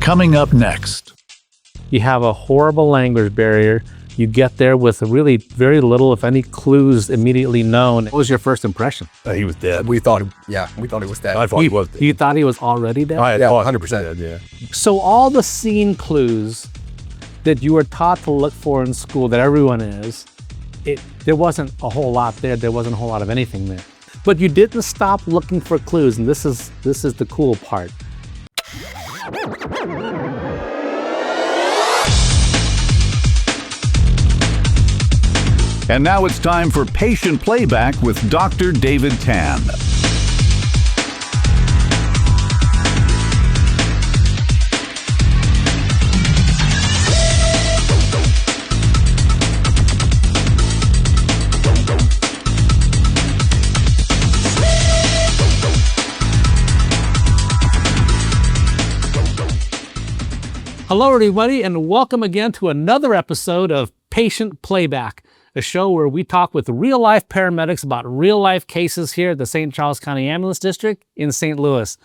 Coming up next. You have a horrible language barrier. You get there with really very little, if any, clues immediately known. What was your first impression? He was dead. We thought he was dead. I thought he was dead. You thought he was already dead? I Yeah, thought 100%. dead, yeah. So all the scene clues that you were taught to look for in school, that everyone is, there wasn't a whole lot there. There wasn't a whole lot of anything there. But you didn't stop looking for clues, and this is the cool part. And now it's time for Patient Playback with Dr. David Tan. Hello, everybody, and welcome again to another episode of Patient Playback, a show where we talk with real-life paramedics about real-life cases here at the St. Charles County Ambulance District in St. Louis.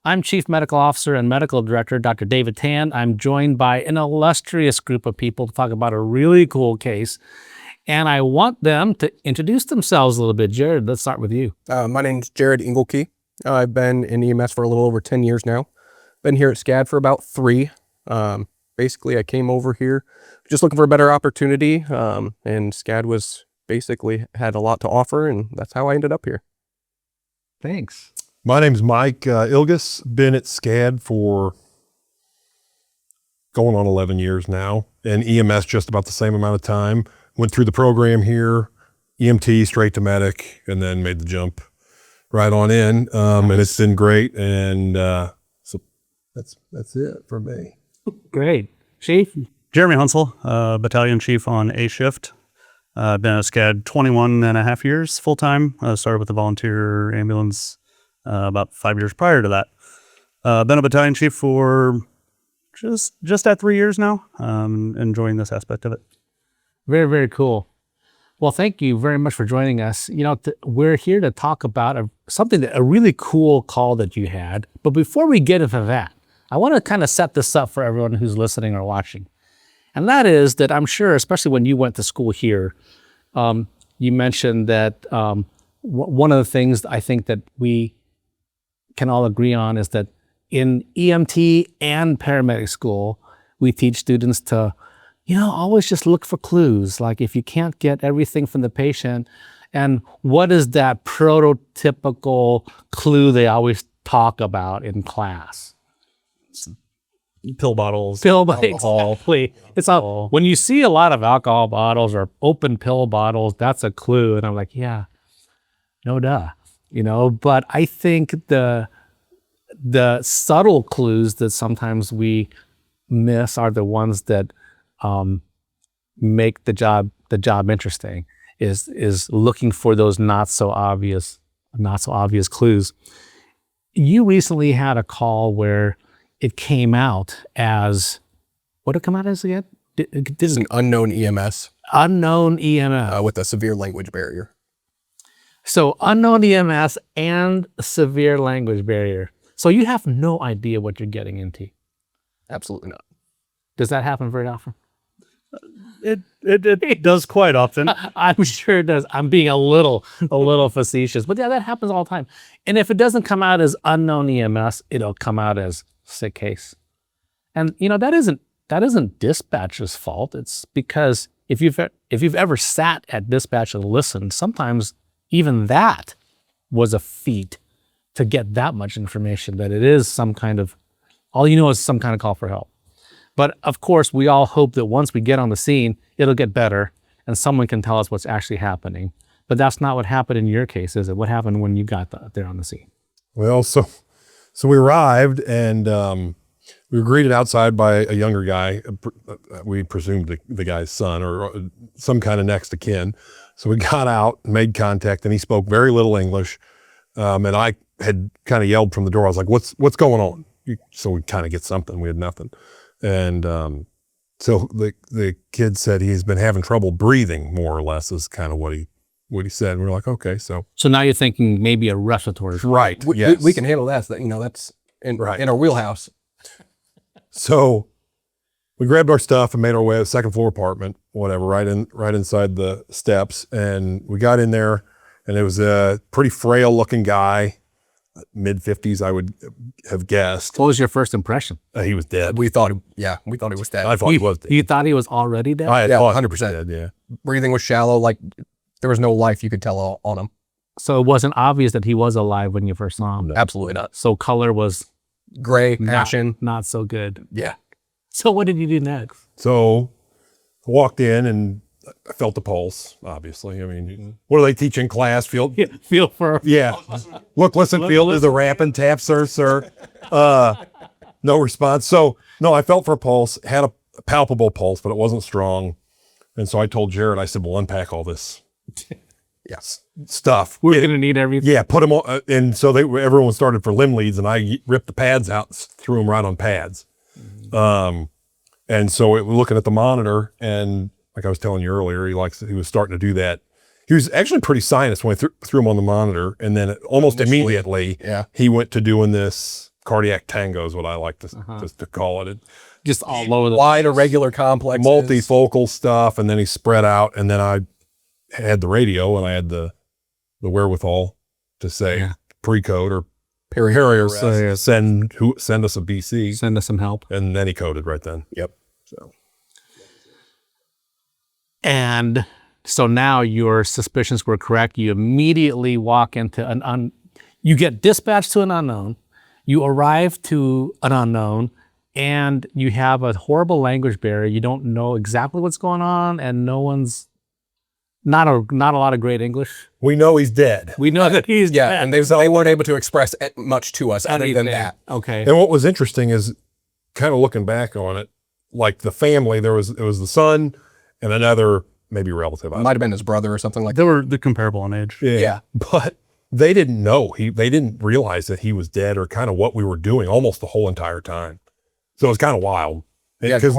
I'm Chief Medical Officer and Medical Director, Dr. David Tan. I'm joined by an illustrious group of people to talk about a really cool case, and I want them to introduce themselves a little bit. Jared, let's start with you. My name's Jared Engelke. I've been in EMS for a little over 10 years now. Been here at SCCAD for about 3. Basically, I came over here just looking for a better opportunity, and SCCAD was basically had a lot to offer, and that's how I ended up here. Thanks. My name's Mike Ilgus. Been at SCCAD for going on 11 years now, and EMS just about the same amount of time. Went through the program here, EMT straight to medic, and then made the jump right on in. And it's been great, and so that's it for me. Great. Chief? Jeremy Hunsel, Battalion Chief on A shift. Been at SCCAD 21 and a half years full-time. Started with the volunteer ambulance about 5 years prior to that. Been a Battalion Chief for just at 3 years now. Enjoying this aspect of it. Very, very cool. Well, thank you very much for joining us. You know, we're here to talk about a really cool call that you had. But before we get into that, I want to kind of set this up for everyone who's listening or watching. And that is that I'm sure, especially when you went to school here, you mentioned that one of the things I think that we can all agree on is that in EMT and paramedic school, we teach students to, always just look for clues. Like if you can't get everything from the patient, and what is that prototypical clue they always talk about in class? Pill bottles. Alcohol. Exactly. It's when you see a lot of alcohol bottles or open pill bottles, that's a clue. And I'm like, yeah, no duh. But I think the subtle clues that sometimes we miss are the ones that make the job interesting. Is looking for those not so obvious clues. You recently had a call where it came out as, what did it come out as again? This is an unknown EMS. Unknown EMS. With a severe language barrier. So unknown EMS and severe language barrier. So you have no idea what you're getting into. Absolutely not. Does that happen very often? It does quite often. I'm sure it does. I'm being a little facetious, but yeah, that happens all the time. And if it doesn't come out as unknown EMS, it'll come out as sick case. And that isn't dispatcher's fault. It's because if you've ever sat at dispatch and listened, sometimes even that was a feat to get that much information, that it is some kind of, all you know is some kind of call for help. But of course, we all hope that once we get on the scene, it'll get better and someone can tell us what's actually happening. But that's not what happened in your case, is it? What happened when you got there on the scene? Well, so we arrived, and we were greeted outside by a younger guy. We presumed the guy's son or some kind of next of kin. So we got out, made contact, and he spoke very little English. And I had kind of yelled from the door. I was like, what's going on? So we kind of get something. We had nothing. And so the kid said he's been having trouble breathing, more or less, is kind of what he said. And we were like, okay, so now you're thinking maybe a respiratory. Right. We can handle that. That's in our wheelhouse. So we grabbed our stuff and made our way to the second floor apartment, whatever, right inside the steps. And we got in there, and it was a pretty frail looking guy, mid 50s, I would have guessed. What was your first impression? He was dead. We thought he was dead. I thought he was dead. You thought he was already dead? I Yeah, thought 100%. dead, yeah. Breathing was shallow, like there was no life you could tell on him. So it wasn't obvious that he was alive when you first saw him. Absolutely not. So color was Gray, not, ashen. not so good. Yeah. So what did you do next? So I walked in and I felt the pulse, obviously. I mean, what do they teach in class? Feel, Feel for yeah. Look, listen, feel is the ramp and tap, sir. No response. So, no, I felt for a pulse, had a palpable pulse, but it wasn't strong. And so I told Jared, I said, we'll unpack all this stuff. we're gonna need everything. Yeah, put them on. And so everyone started for limb leads, and I ripped the pads out and threw them right on pads. And so we're looking at the monitor, and like I was telling you earlier, he was starting to do that. He was actually pretty sinus when I threw him on the monitor, and then almost immediately, he went to doing this cardiac tango is what I like to call it. Just all over the Wide irregular complexes. Multifocal stuff, and then he spread out, and then I had the radio, and I had the wherewithal to say pre-code or Peri-intubation. send us a BC, send us some help. and then he coded right then. Yep. So. And so now your suspicions were correct. You immediately walk into you get dispatched to an unknown, you arrive to an unknown, and you have a horrible language barrier. You don't know exactly what's going on, and not a lot of great English. We know he's dead. We know that he's dead. And they weren't able to express much to us other than that. Okay. And what was interesting is kind of looking back on it, like the family, it was the son and another maybe relative. Might have been his brother or something like that. They're comparable in age. Yeah. But they didn't know. They didn't realize that he was dead or kind of what we were doing almost the whole entire time. So it was kind of wild. Yeah, because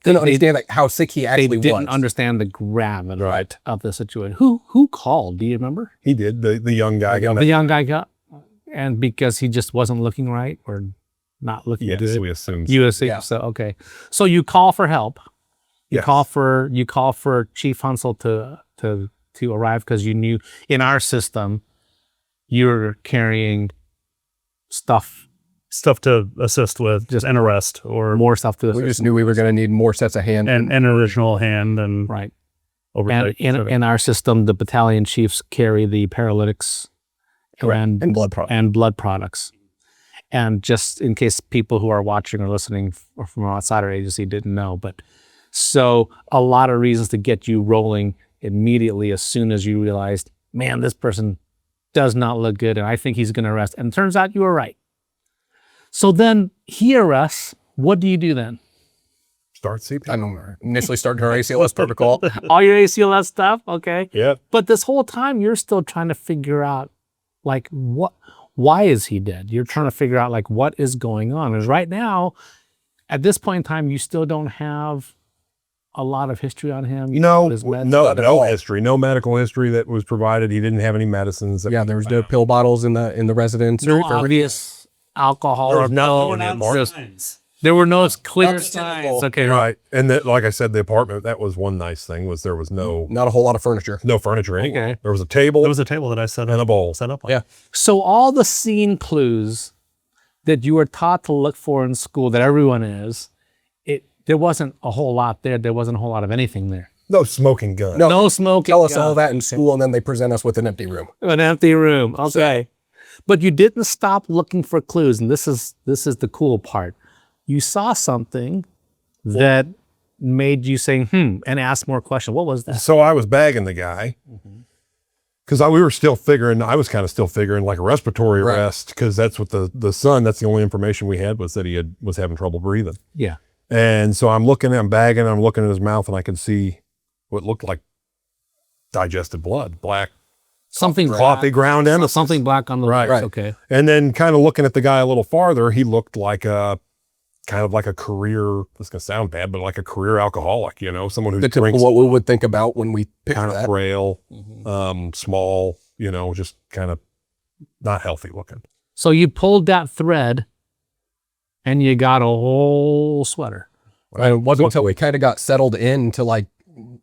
didn't understand like how sick he actually was. They didn't understand the gravity of the situation. Who called? Do you remember? He did. The young guy. The young guy got, and because he just wasn't looking right or not looking good. Yes, we assumed. You assume so. Okay. So you call for help. You Yes. call for Chief Hunsel to arrive because you knew in our system you're carrying stuff to assist with just an arrest or more stuff to We just knew we were going to need more sets of hands. an original hand and right. oversight. And in our system, the battalion chiefs carry the paralytics and blood products. And just in case people who are watching or listening from outside our agency didn't know, but so a lot of reasons to get you rolling immediately as soon as you realized, man, this person does not look good, and I think he's going to arrest. And it turns out you were right. So then he arrests. What do you do then? Start CPR. I don't know. Initially started our ACLS protocol. All your ACLS stuff, okay. Yeah. But this whole time you're still trying to figure out, like, why is he dead? You're trying to figure out, like, what is going on. Because right now, at this point in time, you still don't have a lot of history on him. No all. history, no medical history that was provided. He didn't have any medicines. Yeah, there was no pill bottles in the residence. No obvious alcohol or there were no clear signs. Okay, Right. And that, like I said, the apartment, that was one nice thing, was there was Not a whole lot of furniture. no furniture anywhere. Okay. There was a table There was a table that I set up and a bowl. on. Yeah. So all the scene clues that you were taught to look for in school, that everyone is, there wasn't a whole lot there. There wasn't a whole lot of anything there. No smoking gun. No smoking. Tell us all that in school, and then they present us with an empty room. An empty room. Okay. But you didn't stop looking for clues, and this is the cool part. You saw something that made you say, and ask more questions. What was that? So I was bagging the guy because I was kind of still figuring like a respiratory arrest, because that's what the son, that's the only information we had, was that he was having trouble breathing. Yeah. And so I'm bagging, I'm looking at his mouth, and I can see what looked like digested blood, black, Something coffee ground in. something black on the Right. lips. Okay. And then kind of looking at the guy a little farther, he looked like kind of like a career, this is going to sound bad, but like a career alcoholic, someone who The typical drinks, what we would think about when we picture kind of that. frail, small, just kind of not healthy looking. So you pulled that thread and you got a whole sweater. And it wasn't until we kind of got settled into like,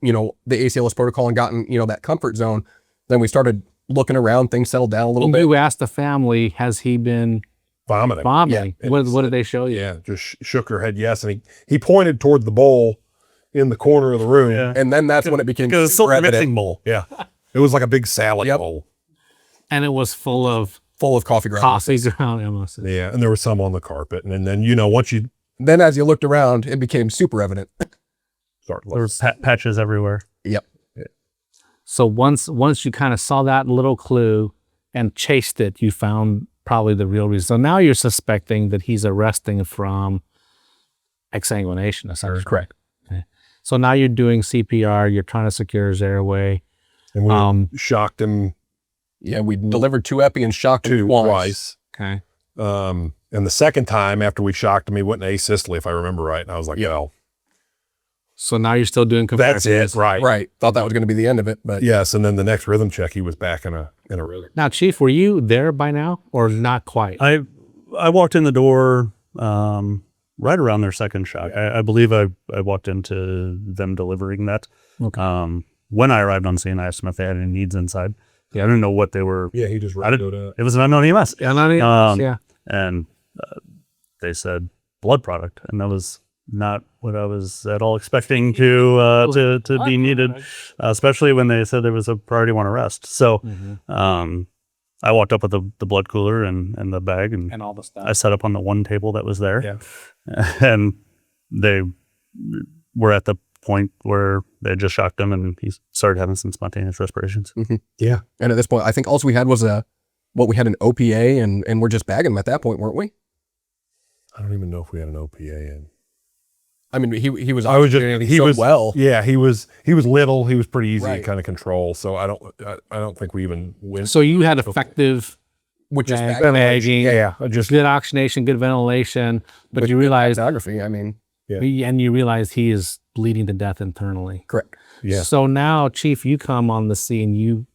you know, the ACLS protocol and gotten, you know, that comfort zone, then we started looking around, things settled down a little bit. You asked the family, has he been Vomiting. vomiting? Yeah. What did they show you? Yeah, just shook her head yes. And he pointed toward the bowl in the corner of the room. Yeah. And then that's when it became Because it's still super a mixing evident, bowl. Yeah. It was like a big salad bowl. And it was full of full of coffee grounds. coffee ground MSs. Yeah. And there was some on the carpet. And then, you know, once you Then as you looked around, it became super evident. start There looking. were patches everywhere. Yep. So once you kind of saw that little clue and chased it, you found probably the real reason. So now you're suspecting that he's arresting from exsanguination, essentially. Correct. Okay. So now you're doing CPR, you're trying to secure his airway. And we shocked him Yeah, we delivered 2 epi and shocked him twice. Okay. And the second time after we shocked him, he went in asystole, if I remember right. And I was like, well, So now you're still doing that's comparisons. it. Right. Right. Thought that was going to be the end of it, but Yes. And then the next rhythm check, he was back in a rhythm. Now, Chief, were you there by now or not quite? I walked in the door right around their second shock. I believe I walked into them delivering that. Okay. When I arrived on scene, I asked them if they had any needs inside. Yeah, I didn't know what they were. Yeah. He just I didn't- radioed up. It was an unknown EMS. Yeah, not even, yeah. And they said blood product, and that was not what I was at all expecting to be needed, especially when they said there was a priority 1 arrest. So I walked up with the blood cooler and the bag, and all the stuff. I set up on the one table that was there. Yeah. And they were at the point where they had just shocked him, and he started having some spontaneous respirations. Yeah. and at this point, I think all we had was we had an OPA and we're just bagging him at that point, weren't we? I don't even know if we had an OPA in. I mean, he was. I was just doing he so was well. Yeah, he was little. He was pretty easy to Right. kind of control. So I don't think we even went. So you had effective Which is bagging, yeah, just good oxygenation, good ventilation, but you realized, photography. I mean, and you realize he is bleeding to death internally. correct. yeah. So now, Chief, you come on the scene, you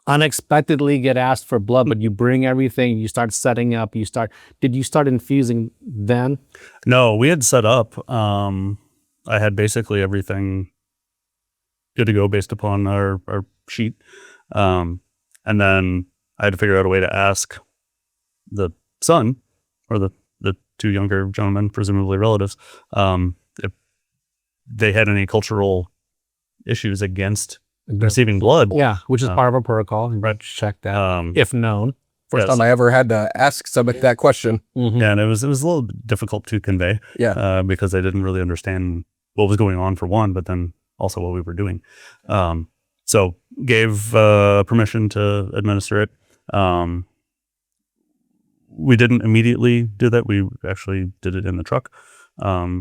unexpectedly get asked for blood, but you bring everything, you start setting up, did you start infusing then? No, we had set up. I had basically everything good to go based upon our sheet. And then I had to figure out a way to ask the son or the 2 younger gentlemen, presumably relatives, if they had any cultural issues against receiving blood. Yeah, which is part of our protocol. Right. Check that, if known. First Yes. time I ever had to ask somebody that question. Yeah, and it was a little bit difficult to convey. Yeah. Because they didn't really understand what was going on for one, but then also what we were doing. So gave permission to administer it. We didn't immediately do that. We actually did it in the truck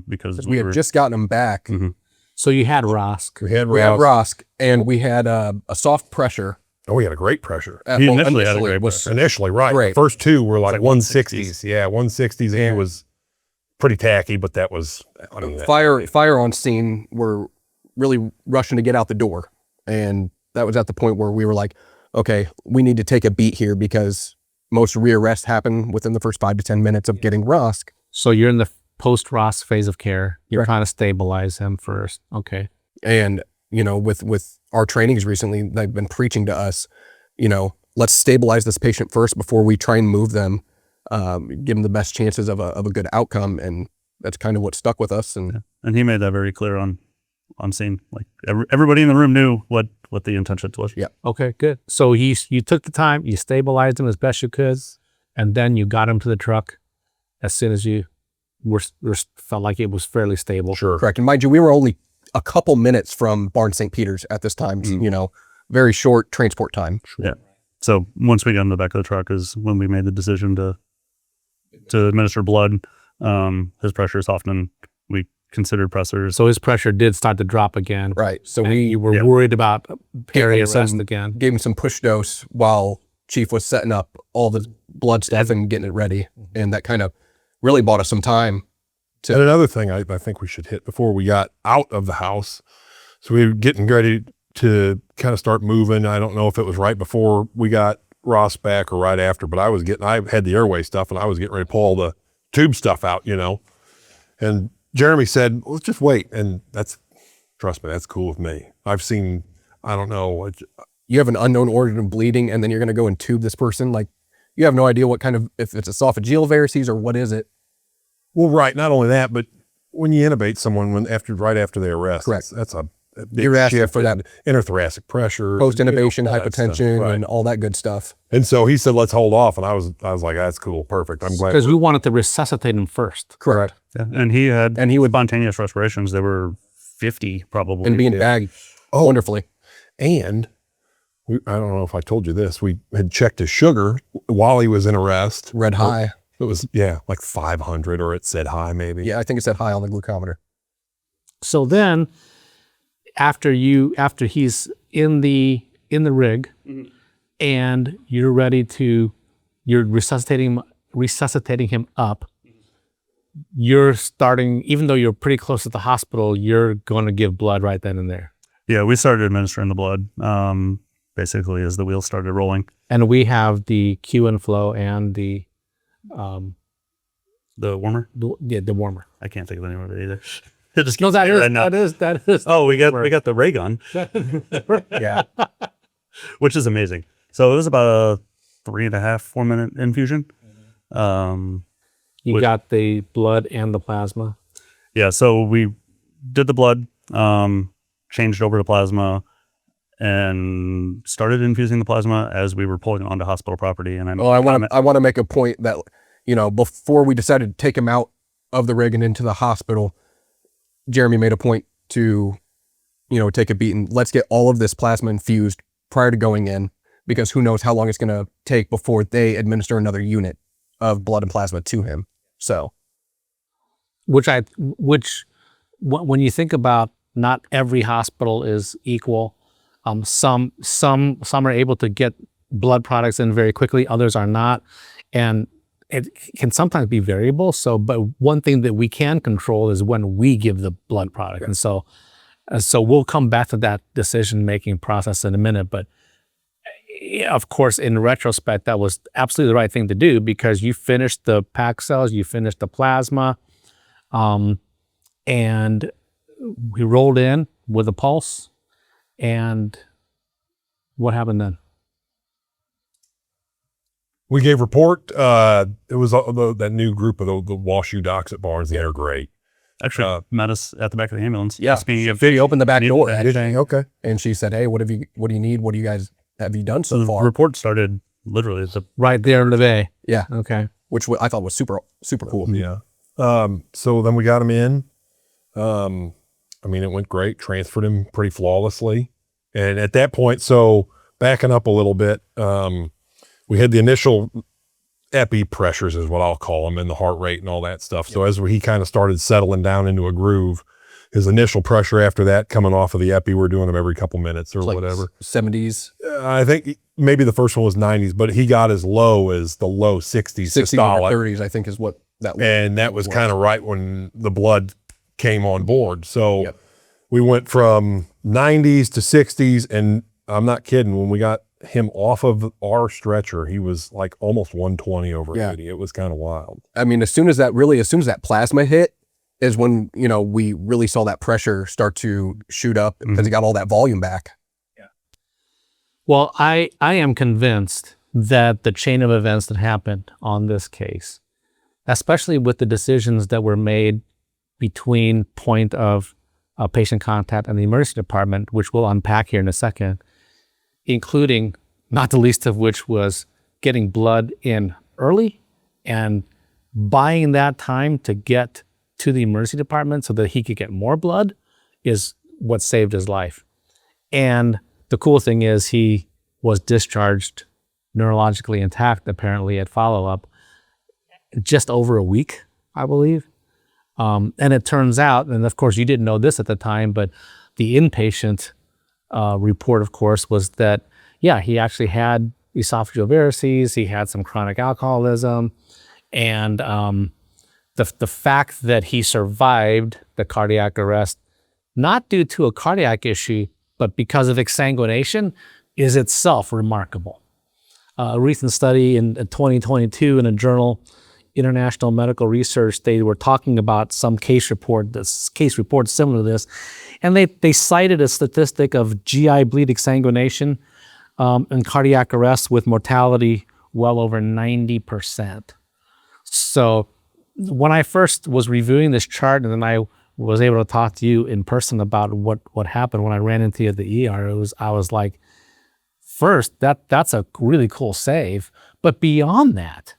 because We had just gotten him back. So you had Rosk. we had We had Ross. Rosk and we had a soft pressure. Oh, we had a great pressure. He initially had a great was pressure. Initially, right. Great. The first 2 were like like 160s. Yeah, 160s. He was pretty tacky, but that was fire on scene. Were really rushing to get out the door, and that was at the point where we were like, okay, we need to take a beat here because most rearrests happen within the first 5 to 10 minutes of getting Rosk. So you're in the post-Rosk phase of care. You're Correct. trying to stabilize him first. Okay. And, you know, with our trainings recently, they've been preaching to us, you know, let's stabilize this patient first before we try and move them, give them the best chances of a good outcome. And that's kind of what stuck with us. And And he made that very clear on scene. Like everybody in the room knew what the intention was. Yeah. Okay, good. So you took the time, you stabilized him as best you could, and then you got him to the truck as soon as you felt like it was fairly stable. sure. correct. And mind you, we were only a couple minutes from Barnes St. Peter's at this time, you know, very short transport time. Yeah. So once we got in the back of the truck is when we made the decision to administer blood. His pressure softened. We considered pressors. So his pressure did start to drop again. Right. So And we you were Yep. worried about gave peri-arrest him again. gave him some push dose while Chief was setting up all the blood stuff and getting it ready. And that kind of really bought us some time. And another thing I think we should hit before we got out of the house. So we were getting ready to kind of start moving. I don't know if it was right before we got Ross back or right after, but I had the airway stuff and I was getting ready to pull all the tube stuff out, you know. And Jeremy said, let's just wait. And trust me, that's cool with me. I've seen, I don't know. You have an unknown organ bleeding, and then you're going to go and tube this person. Like, you have no idea what kind of, if it's esophageal varices or what is it. Well, right. Not only that, but when you intubate someone right after they arrest, correct. That's a big You're asking shift for that interthoracic pressure, post-intubation, all that hypotension, stuff, right. and all that good stuff. And so he said, let's hold off. And I was like, that's cool. Perfect. I'm glad. Because we wanted to resuscitate him first. Correct. Yeah. And he would spontaneous respirations. There were 50 probably. And being bagged wonderfully. And I don't know if I told you this. We had checked his sugar while he was in arrest. Red high. It was, like 500, or it said high maybe. Yeah, I think it said high on the glucometer. So then, after he's in the rig, and you're resuscitating him up, you're starting, even though you're pretty close to the hospital, you're going to give blood right then and there. Yeah, we started administering the blood basically as the wheels started rolling. And we have the Q and flow and the warmer. The warmer. I can't think of the name of it either. It just No, that is. Oh, we got the ray gun. Yeah. Which is amazing. So it was about a 3.5-4 minute infusion. You got the blood and the plasma. Yeah, so we did the blood, changed over to plasma, and started infusing the plasma as we were pulling onto hospital property. And I want to make a point that, before we decided to take him out of the rig and into the hospital, Jeremy made a point to, take a beat and let's get all of this plasma infused prior to going in, because who knows how long it's going to take before they administer another unit of blood and plasma to him. So, when you think about, not every hospital is equal. Some are able to get blood products in very quickly, others are not, and it can sometimes be variable. So, but one thing that we can control is when we give the blood product, and so we'll come back to that decision-making process in a minute. But of course, in retrospect, that was absolutely the right thing to do, because you finished the packed cells, you finished the plasma, and we rolled in with a pulse. And what happened then? We gave report. It was that new group of the WashU docs at Barnes. They're great. Actually met us at the back of the ambulance. Yeah. She opened the back door. Okay. And she said, hey, what do you need? What do you guys, have you done so far? The report started literally Right there in the bay. Yeah. Okay. Which I thought was super, super cool. Yeah. So then we got him in. It went great. Transferred him pretty flawlessly. And at that point, so backing up a little bit, we had the initial epi pressures is what I'll call them, and the heart rate and all that stuff. So as he kind of started settling down into a groove, his initial pressure after that coming off of the epi, we're doing them every couple minutes or whatever. 70s. I think maybe the first one was 90s, but he got as low as the low 60s. 60s or 30s, I think is what that was. And that was kind of right when the blood came on board. So we went from 90s to 60s, and I'm not kidding, when we got him off of our stretcher, he was like almost 120 over 80. It was kind of wild. As soon as that plasma hit is when, we really saw that pressure start to shoot up because he got all that volume back. Yeah. Well, I am convinced that the chain of events that happened on this case, especially with the decisions that were made between point of patient contact and the emergency department, which we'll unpack here in a second, including, not the least of which was getting blood in early and buying that time to get to the emergency department so that he could get more blood, is what saved his life. And the cool thing is he was discharged neurologically intact, apparently, at follow-up just over a week, I believe. And it turns out, and of course you didn't know this at the time, but the inpatient report, of course, was that, he actually had esophageal varices, he had some chronic alcoholism, and the fact that he survived the cardiac arrest, not due to a cardiac issue, but because of exsanguination, is itself remarkable. A recent study in 2022 in a journal international medical research, they were talking about some case report similar to this, and they cited a statistic of GI bleed exsanguination and cardiac arrest with mortality well over 90%. So when I first was reviewing this chart, and then I was able to talk to you in person about what happened when I ran into you at the ER, I was like, first, that's a really cool save. But beyond that,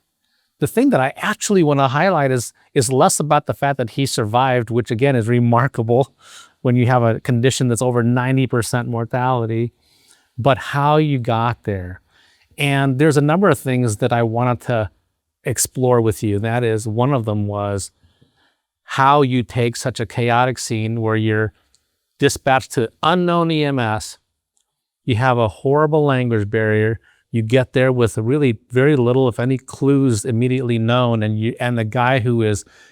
the thing that I actually want to highlight is less about the fact that he survived, which again is remarkable when you have a condition that's over 90% mortality, but how you got there. And there's a number of things that I wanted to explore with you. That is, one of them was how you take such a chaotic scene where you're dispatched to unknown EMS, you have a horrible language barrier, you get there with really very little, if any, clues immediately known, and the guy who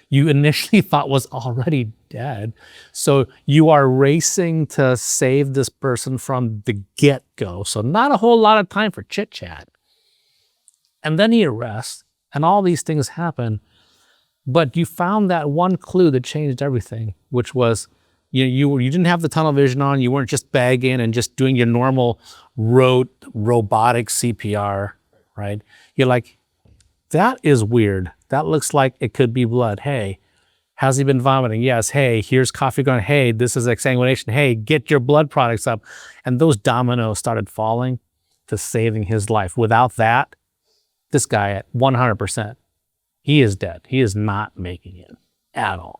you initially thought was already dead. So you are racing to save this person from the get-go. So not a whole lot of time for chit-chat. And then he arrests, and all these things happen. But you found that one clue that changed everything, which was you didn't have the tunnel vision on. You weren't just bagging and just doing your normal robotic CPR, right? You're like, that is weird. That looks like it could be blood. Hey, has he been vomiting? Yes. Hey, here's coffee going. Hey, this is exsanguination. Hey, get your blood products up. And those dominoes started falling to saving his life. Without that, this guy at 100%, he is dead. He is not making it at all.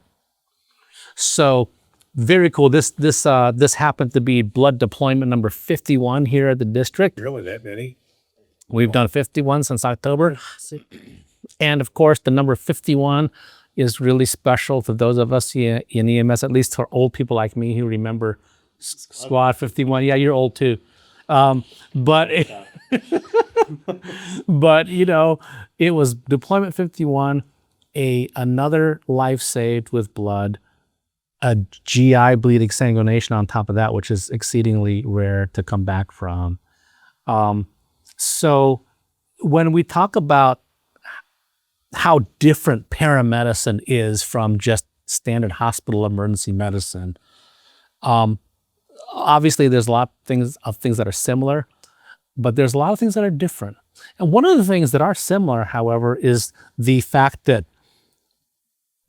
So very cool. This happened to be blood deployment number 51 here at the district. Really, that many? We've done 51 since October. And of course, the number 51 is really special to those of us in EMS, at least for old people like me who remember Squad 51. Yeah, you're old too. But it was deployment 51, another life saved with blood, a GI bleed exsanguination on top of that, which is exceedingly rare to come back from. So when we talk about how different paramedicine is from just standard hospital emergency medicine, obviously there's a lot of things that are similar, but there's a lot of things that are different. And one of the things that are similar, however, is the fact that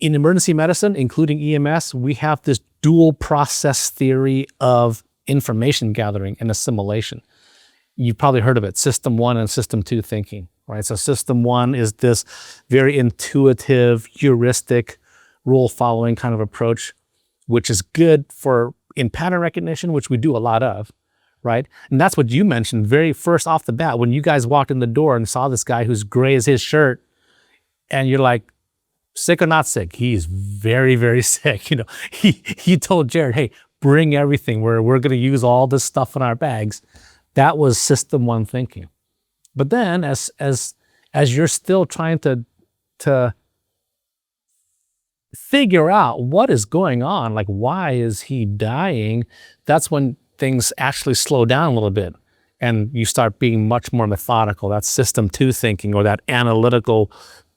in emergency medicine, including EMS, we have this dual process theory of information gathering and assimilation. You've probably heard of it, system 1 and system 2 thinking, right? So system 1 is this very intuitive, heuristic, rule following kind of approach, which is good in pattern recognition, which we do a lot of, right? And that's what you mentioned very first off the bat when you guys walked in the door and saw this guy who's gray as his shirt, and you're like, sick or not sick? He's very, very sick. He told Jared, hey, bring everything. We're going to use all this stuff in our bags. That was system 1 thinking. But then as you're still trying to figure out what is going on, like why is he dying, that's when things actually slow down a little bit and you start being much more methodical. That's system 2 thinking, or that analytical,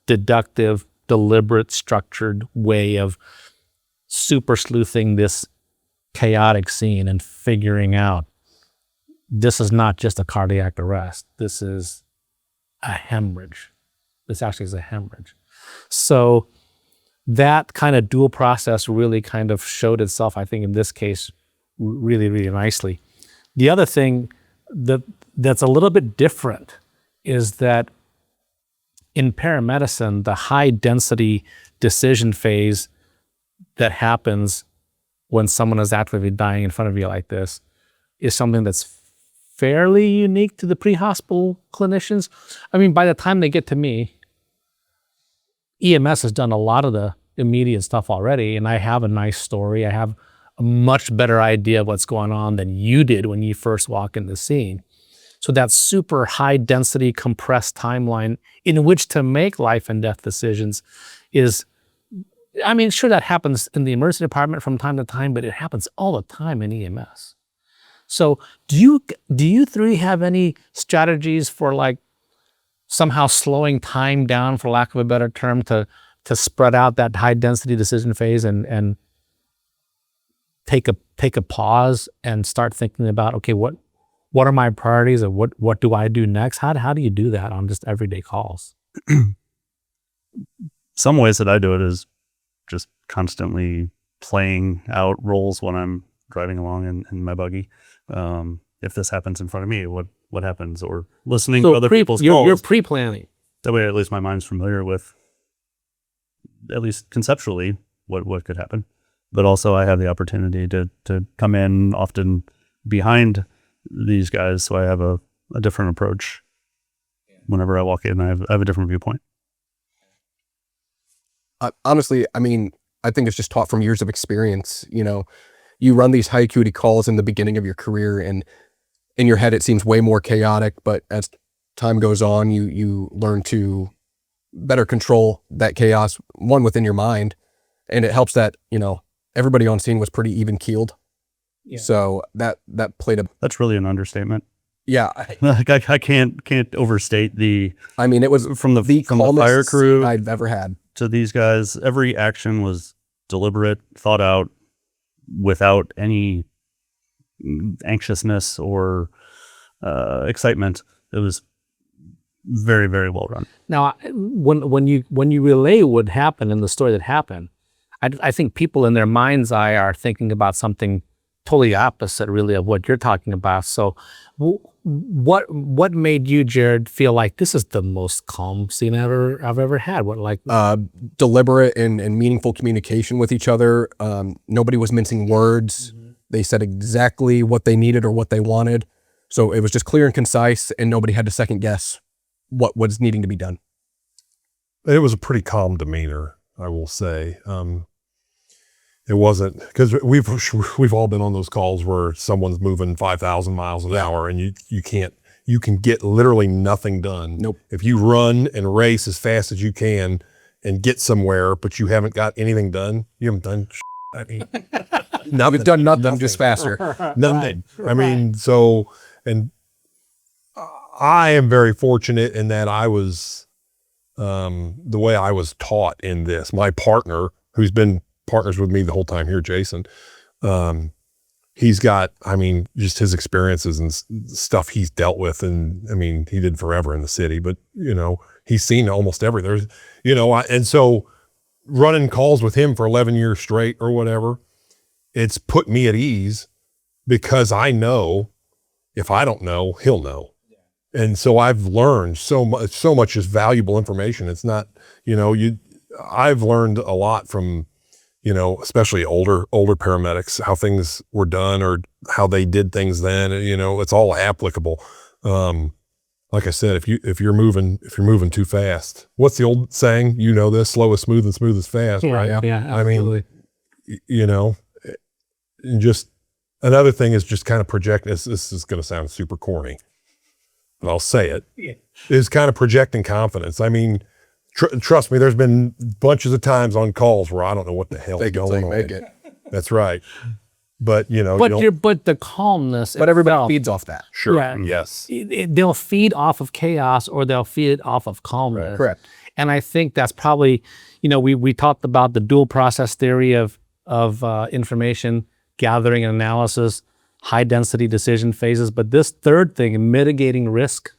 deductive, deliberate, structured way of super sleuthing this chaotic scene and figuring out this is not just a cardiac arrest. This is a hemorrhage. This actually is a hemorrhage. So that kind of dual process really kind of showed itself, I think, in this case, really, really nicely. The other thing that's a little bit different is that in paramedicine, the high density decision phase that happens when someone is actively dying in front of you like this is something that's fairly unique to the pre-hospital clinicians. I mean, by the time they get to me, EMS has done a lot of the immediate stuff already, and I have a nice story. I have a much better idea of what's going on than you did when you first walk in the scene. So that super high density compressed timeline in which to make life and death decisions is, I mean, sure, that happens in the emergency department from time to time, but it happens all the time in EMS. So do you three have any strategies for like somehow slowing time down, for lack of a better term, to spread out that high density decision phase and take a pause and start thinking about, okay, what are my priorities and what do I do next? How do you do that on just everyday calls? Some ways that I do it is just constantly playing out roles when I'm driving along in my buggy. If this happens in front of me, what happens? Or listening to other people's calls. You're pre-planning. That way, at least my mind's familiar with, at least conceptually, what could happen. But also, I have the opportunity to come in often behind these guys, so I have a different approach. Whenever I walk in, I have a different viewpoint. Honestly, I mean, I think it's just taught from years of experience. You know, you run these high acuity calls in the beginning of your career, and in your head it seems way more chaotic, but as time goes on, you learn to better control that chaos, one within your mind, and it helps that, you know, everybody on scene was pretty even keeled. Yeah. So that played a... That's really an understatement. Yeah. I can't overstate the... I mean, it was from the fire crew I've ever had to these guys. Every action was deliberate, thought out, without any anxiousness or excitement. It was very, very well run. Now, when you relay what happened in the story that happened, I think people in their mind's eye are thinking about something totally opposite, really, of what you're talking about. So, what made you, Jared, feel like this is the most calm scene I've ever had? What, like deliberate and meaningful communication with each other. Nobody was mincing words. Mm-hmm. They said exactly what they needed or what they wanted. So it was just clear and concise, and nobody had to second guess what was needing to be done. It was a pretty calm demeanor, I will say. It wasn't, because we've all been on those calls where someone's moving 5,000 miles an hour and you can get literally nothing done. Nope. If you run and race as fast as you can and get somewhere, but you haven't got anything done, you haven't done I mean, We've done nothing, just faster. Nothing. Right. I mean, so, and I am very fortunate in that I was, the way I was taught in this, my partner, who's been partners with me the whole time here, Jason, he's got, I mean, just his experiences and stuff he's dealt with. And I mean, he did forever in the city, but you know, he's seen almost everything. There's, you know, and so running calls with him for 11 years straight or whatever, it's put me at ease because I know if I don't know, he'll know. Yeah. And so I've learned so much is valuable information. It's not, you know, I've learned a lot from, you know, especially older paramedics, how things were done or how they did things then. You know, it's all applicable. Like I said, if you're moving too fast, what's the old saying? You know this: slow is smooth and smooth is fast, yeah, right? Yeah, absolutely. I mean, you know, and just another thing is just kind of project. This is going to sound super corny, but I'll say it. Yeah. Is kind of projecting confidence. I mean. Trust me, there's been bunches of times on calls where I don't know what the hell is going on. Make it. That's right. But you know, but the calmness. But everybody feeds off that. Sure. Yeah. Yes. They'll feed off of chaos, or they'll feed off of calmness. Right. Correct. And I think that's probably, you know, we talked about the dual process theory of information gathering and analysis, high density decision phases. But this third thing, mitigating risk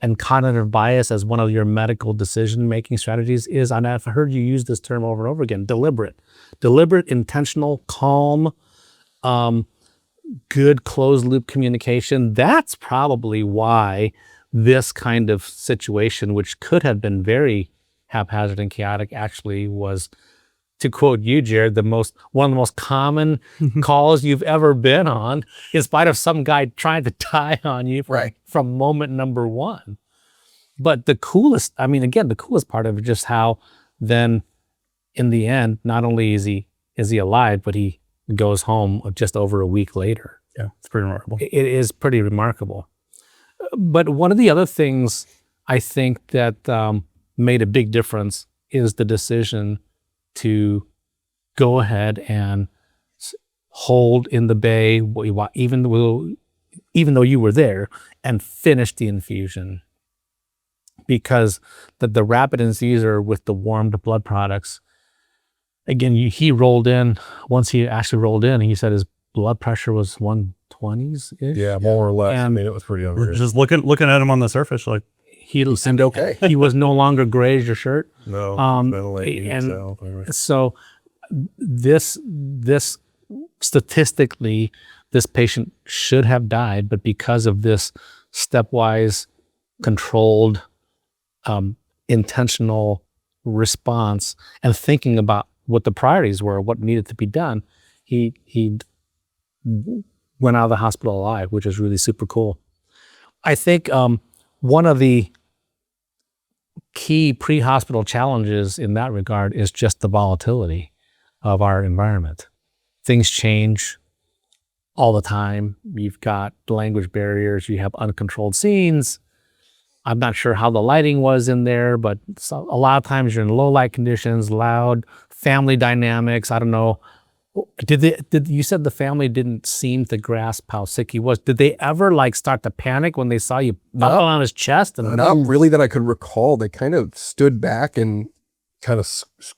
and cognitive bias as one of your medical decision-making strategies is, and I've heard you use this term over and over again, deliberate, intentional, calm, good closed-loop communication. That's probably why this kind of situation, which could have been very haphazard and chaotic, actually was, to quote you, Jared, one of the most common calls you've ever been on, in spite of some guy trying to die on you from moment number one. But the coolest part of it, just how then in the end, not only is he alive, but he goes home just over a week later. Yeah, it's pretty remarkable. It is pretty remarkable. But one of the other things I think that made a big difference is the decision to go ahead and hold in the bay, even though you were there, and finish the infusion. because the rapid infuser with the warmed blood products, again, he rolled in, once he actually rolled in, he said his blood pressure was 120s -ish. Yeah, more or less. I And mean, it was pretty We're unreal. just looking at him on the surface, like, He seemed okay. He was no longer gray as your shirt. No, ventilating and himself. so this statistically, this patient should have died, but because of this stepwise, controlled, intentional response and thinking about what the priorities were, what needed to be done, he went out of the hospital alive, which is really super cool. I think one of the key pre-hospital challenges in that regard is just the volatility of our environment. Things change all the time. You've got language barriers, you have uncontrolled scenes. I'm not sure how the lighting was in there, but a lot of times you're in low light conditions, loud, family dynamics. I don't know. Did you said the family didn't seem to grasp how sick he was? Did they ever like start to panic when they saw you up on his chest? And Not really that I could recall. They kind of stood back and Kind of,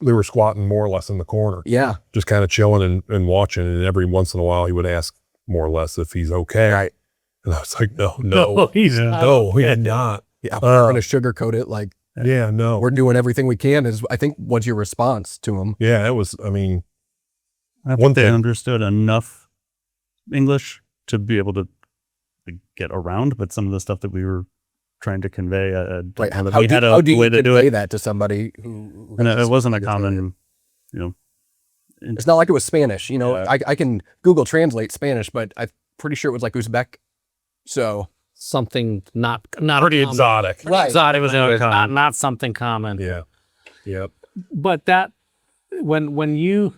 they were squatting more or less in the corner, yeah, just kind of chilling and watching. And every once in a while, he would ask more or less if he's okay. Right. And I was like, no, he's no, he's not. yeah. We're gonna sugarcoat it like Yeah, no. we're doing everything we can. Is I think what's your response to him? Yeah, it was, I mean, I One think they thing- understood enough English to be able to get around, but some of the stuff that we were trying to convey, Right. how How we had do a you way to do convey it, that to somebody who and it wasn't a gets common, It's not like it was Spanish. You know, Yeah. I can Google translate Spanish, but I'm pretty sure it was like Uzbek. So something not pretty common. exotic. right. Exotic was Not common. not something common. Yeah. Yep. But that when you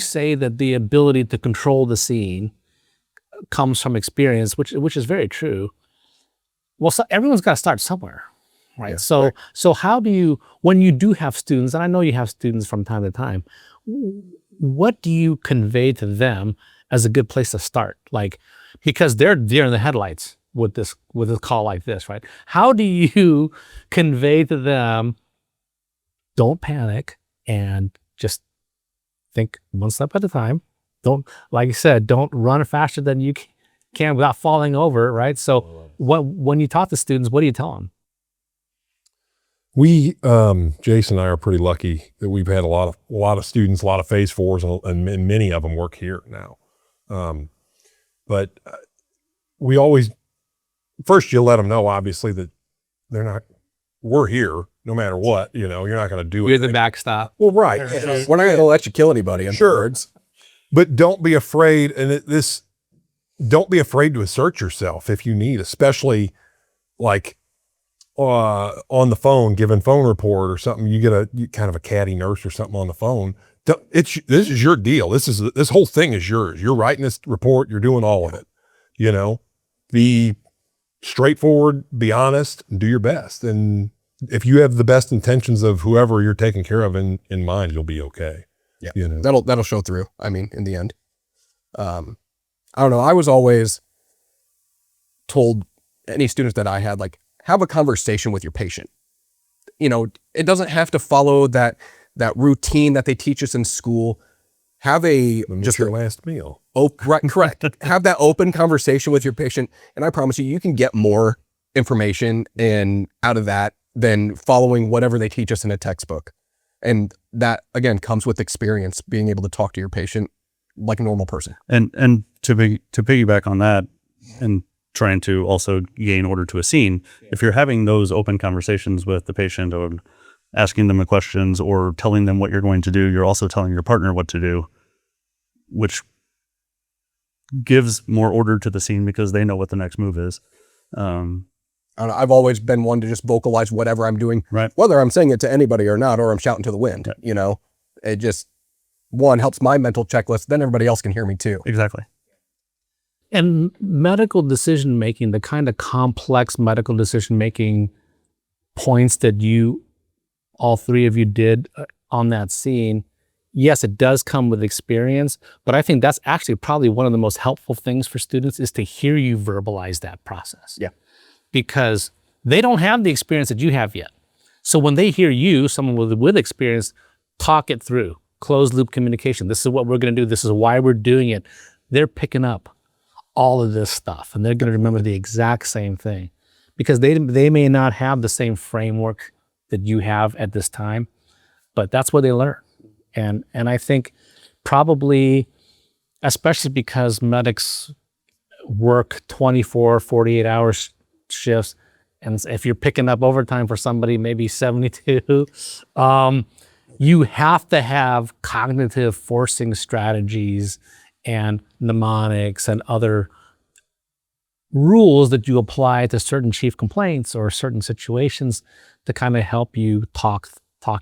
say that the ability to control the scene comes from experience, which is very true. Well, so everyone's got to start somewhere, right? Yeah, so right. so how do you, when you do have students, and I know you have students from time to time, what do you convey to them as a good place to start? Like, because they're deer in the headlights with a call like this, right? How do you convey to them, don't panic and just think one step at a time. Don't, like I said, don't run faster than you can without falling over, right? So when you talk to students, what do you tell them? We, Jason and I are pretty lucky that we've had a lot of students, a lot of phase fours, and many of them work here now. But we always, first you let them know, obviously, that we're here no matter what, you're not going to do it. You're the backstop. Well, right. We're not gonna let you kill anybody. In Sure. words. But don't be afraid, don't be afraid to assert yourself if you need, especially like on the phone, giving phone report or something. You get kind of a catty nurse or something on the phone. This is your deal. This whole thing is yours. You're writing this report. You're doing all of it. Be straightforward, be honest, and do your best. And if you have the best intentions of whoever you're taking care of in mind, you'll be okay. Yeah. That'll show through. I mean, in the end. I don't know. I was always told any students that I had, like, have a conversation with your patient. It doesn't have to follow that routine that they teach us in school. Have Just your last meal. right, correct. Have that open conversation with your patient, and I promise you can get more information out of that than following whatever they teach us in a textbook. And that again comes with experience, being able to talk to your patient like a normal person. and to piggyback on that, and trying to also gain order to a scene. If you're having those open conversations with the patient, or asking them the questions, or telling them what you're going to do, you're also telling your partner what to do, which gives more order to the scene because they know what the next move is. I don't know, I've always been one to just vocalize whatever I'm doing, Right. whether I'm saying it to anybody or not, or I'm shouting to the wind. It just, one, helps my mental checklist, then everybody else can hear me too. Exactly. And medical decision making, the kind of complex medical decision making points that all three of you did on that scene, yes, it does come with experience, but I think that's actually probably one of the most helpful things for students is to hear you verbalize that process. Yeah. Because They don't have the experience that you have yet. So when they hear you, someone with experience, talk it through, closed loop communication. This is what we're going to do. This is why we're doing it. They're picking up all of this stuff, and they're going to remember the exact same thing, because they may not have the same framework that you have at this time, but that's what they learn. And I think probably, especially because medics work 24, 48 hours shifts, and if you're picking up overtime for somebody, maybe 72, you have to have cognitive forcing strategies and mnemonics and other rules that you apply to certain chief complaints or certain situations to kind of help you talk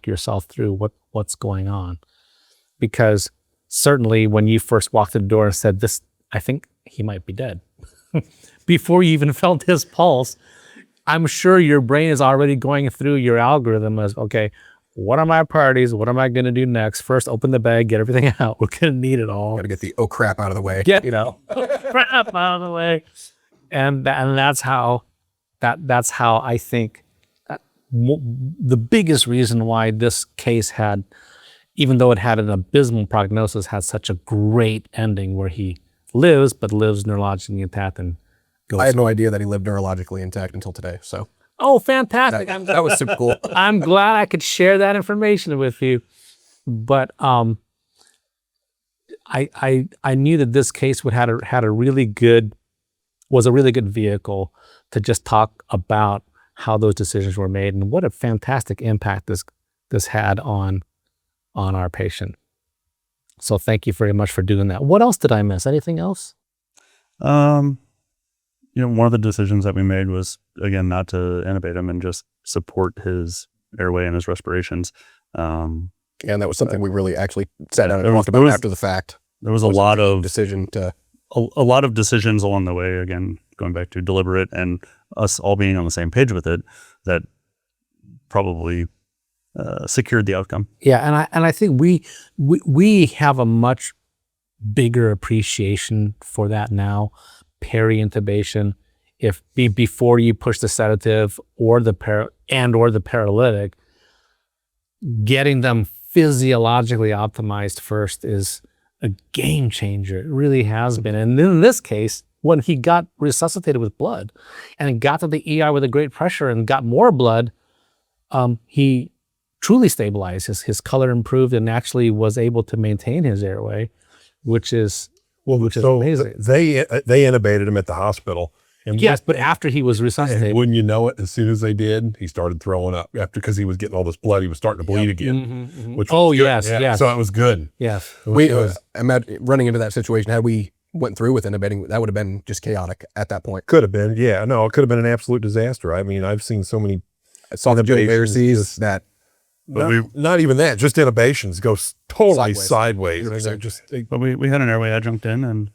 yourself through what's going on. Because certainly when you first walked in the door and said, "This, I think he might be dead," before you even felt his pulse, I'm sure your brain is already going through your algorithm as, okay, what are my priorities? What am I going to do next? First, open the bag, get everything out. We're going to need it all. Got to get the crap out of the way. Get crap out of the way. And that's how I think the biggest reason why this case had, even though it had an abysmal prognosis, had such a great ending where he lives, but lives neurologically intact and goes. I had no idea that he lived neurologically intact until today. So. Oh, fantastic. That was super cool. I'm glad I could share that information with you. But I knew that this case was a really good vehicle to just talk about how those decisions were made and what a fantastic impact this had on our patient. So thank you very much for doing that. What else did I miss? Anything else? One of the decisions that we made was, again, not to intubate him and just support his airway and his respirations. And that was something we really actually sat down and talked about after the fact. There was a lot of decisions along the way, again, going back to deliberate and us all being on the same page with it, that probably secured the outcome. Yeah, and I think we have a much bigger appreciation for that now. Peri-intubation, before you push the sedative or the paralytic, getting them physiologically optimized first is a game changer. It really has been. And in this case, when he got resuscitated with blood and got to the ER with a great pressure and got more blood, he truly stabilized. His color improved and actually was able to maintain his airway, which is amazing. They intubated him at the hospital. And yes, but after he was resuscitated. Wouldn't you know it, as soon as they did, he started throwing up. Because he was getting all this blood, he was starting to bleed again. Which was good. Yes. So it was good. Yes. Running into that situation, had we went through with intubating, that would have been just chaotic at that point. Could have been, yeah. No, it could have been an absolute disaster. I mean, I've seen so many varices that. Not even that, just intubations go totally sideways. But we had an airway adjunct in, and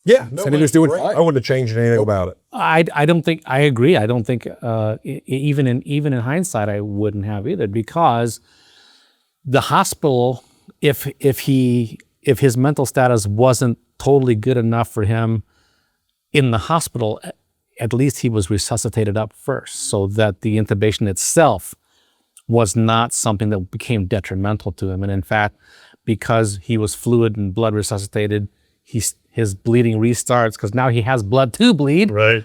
Senator's doing fine. I wouldn't have changed anything about it. I don't think, I agree. I don't think even in hindsight I wouldn't have either, because the hospital, if his mental status wasn't totally good enough for him in the hospital, at least he was resuscitated up first, so that the intubation itself was not something that became detrimental to him. And in fact, because he was fluid and blood resuscitated, his bleeding restarts, because now he has blood to bleed. Right.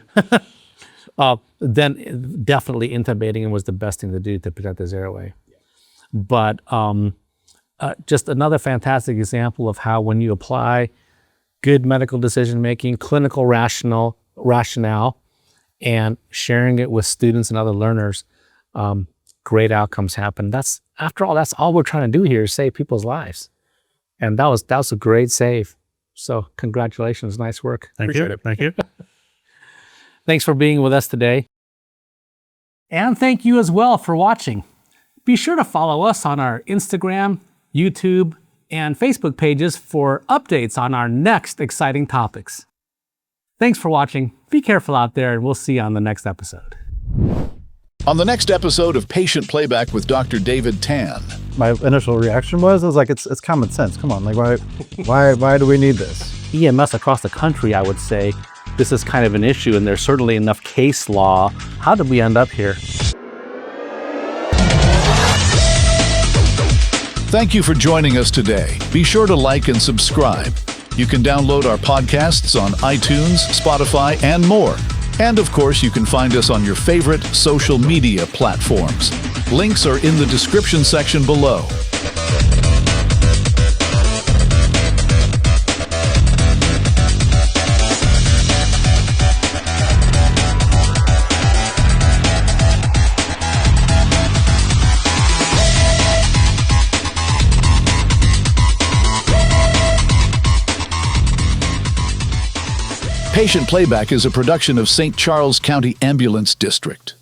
Then definitely intubating him was the best thing to do to protect his airway. But just another fantastic example of how when you apply good medical decision-making, clinical rationale, and sharing it with students and other learners, great outcomes happen. That's all we're trying to do here, is save people's lives. And that was a great save. So congratulations, nice work. Thank you. Thanks for being with us today. And thank you as well for watching. Be sure to follow us on our Instagram, YouTube, and Facebook pages for updates on our next exciting topics. Thanks for watching. Be careful out there, and we'll see you on the next episode. On the next episode of Patient Playback with Dr. David Tan. My initial reaction was like, it's common sense. Come on, like why do we need this? EMS across the country, I would say, this is kind of an issue, and there's certainly enough case law. How did we end up here? Thank you for joining us today. Be sure to like and subscribe. You can download our podcasts on iTunes, Spotify, and more. And of course, you can find us on your favorite social media platforms. Links are in the description section below. Patient Playback is a production of St. Charles County Ambulance District.